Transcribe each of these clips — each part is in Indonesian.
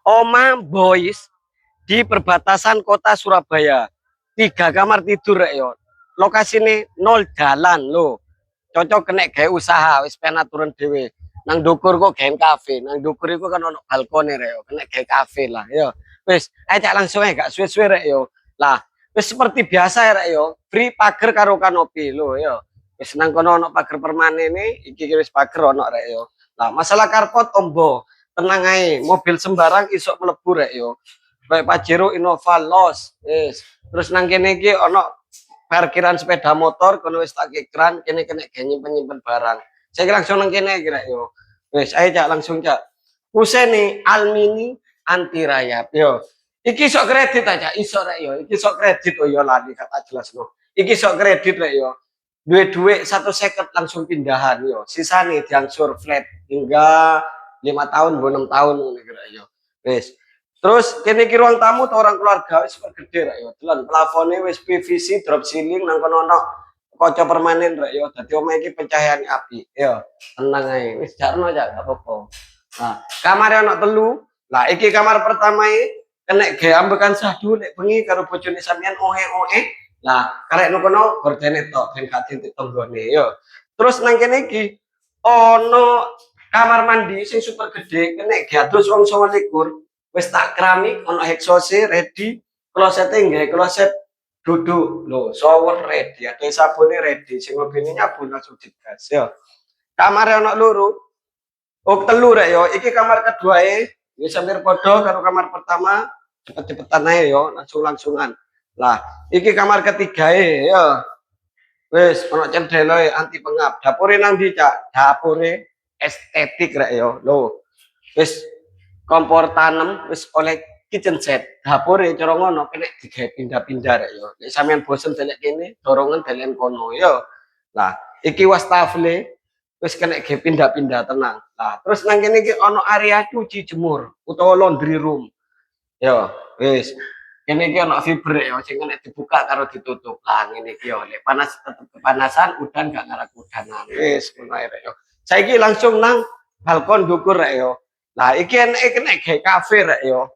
Oma Boys di perbatasan kota Surabaya. 3 kamar tidur rek yo. Lokasi ini nol jalan lo. Cocok kena gawe usaha wis pena turun dhewe. Nang dukur kok gawe kafe. Nang dukur iku kan ono balkone rek yo. Kena gawe kafe lah yo. Wis, ayo cak langsung ae gak suwe-suwe rek yo. Lah, wis seperti biasa ya rek yo. Free pager karo kanopi lo yo. Wis nang kono ono pager permanen iki wis pager ono rek yo. Lah, masalah karpot ombo. Tenang ae, mobil sembarang isok mlebu rek yo. Baik Pajero Innova Los, yes. Terus nang kene iki ono parkiran sepeda motor, kono wis tak kran, kene nyimpen barang. Saya langsung nang kene kira yo. Wis, ayo cak langsung cak. Useni Almini anti rayap yo. Iki sok kredit aja, iso rek yo. Iki sok kredit oh yo lali kata jelas no. Iki sok kredit rek yo. Duit-duit 150 langsung pindahan yo. Sisane diangsur flat hingga 5 tahun, 6 tahun ngono kira yo. Wis. Terus kene iki ruang tamu atau orang keluarga wis gede rek yo. Delon plafone wis PVC drop ceiling nang kono ono kaca permanen rek yo. Dadi omah iki pencahayaan api. Yo, tenang ae. Wis jarno aja gak apa-apa. Nah, kamar ono 3. Lah iki kamar pertama iki kena gawe ambekan sahdu nek bengi karo bojone sampean ohe-ohe. Lah, karek kono gordene tok ben gak diintip tanggane yo. Terus nang kene iki ono kamar mandi sing super gede kena gados wong 29. Wis tak keramik ono heksose ready, klosete nggae kloset duduk lho, shower ready, ada sabune ready, sing ngobene nyabu langsung digas ya. Kamare ono 2. Oh 3 rek yo, iki kamar kedua wis hampir padha karo kamar pertama, cepet-cepetan ae yo, langsung-langsungan. Lah, iki kamar ketiga ya. Wis ono cendelo anti pengap. Dapure nang ndi, Cak? Dapure estetik rek yo. Lho. Wis kompor tanem wis oleh kitchen set. Dapure cara ngono kena digawe pindah-pindah rek yo. Nek sampean bosen delek kene, dorongan delen kono yo. Lah, iki wastafle wis kena gawe pindah-pindah tenang. Lah, terus nang kene iki ono area cuci jemur utawa laundry room. Yo, wis. Kene iki ono fiber yo sing kena dibuka karo ditutup. Lah ngene iki yo, lek panas tetep kepanasan, udan gak ngarak udanan. Wis ngono ae rek yo. Saiki langsung nang balkon dukur rek yo. Nah, iki enake kena gawe kafe rek yo.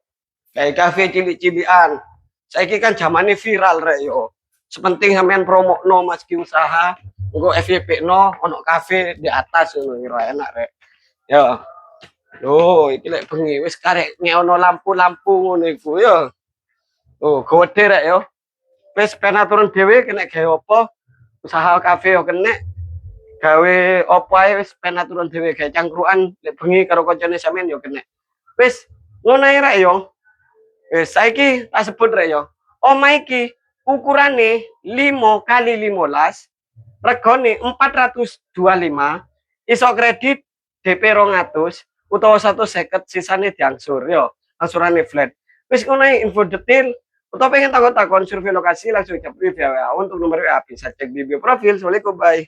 Gawe kafe cilik-cilikan. Saiki kan zamane viral rek yo. Sepenting sampean promokno Mas ki usaha, engko FYP-no ono kafe di atas ngono kira enak rek. Yo. Loh, iki lek bengi wis karek ono lampu-lampu ngono iku yo. Oh, gede rek yo. Wis pena turun dhewe kena gawe apa? Usaha kafe yo kena gawe opo ae wis pena turun dhewe gawe cangkruan lek bengi karo kancane sampean yo kena. Wis ngono ae rek yo. Wis saiki tak sebut rek yo. Omah iki ukurane 5 kali 15, regane 425, iso kredit DP 200 utawa 150 sisane diangsur yo. Angsurane flat. Wis ngono ae info detail utawa pengen takon-takon survei lokasi langsung japri via WA untuk nomor WA bisa cek di bio profil. Assalamualaikum, bye.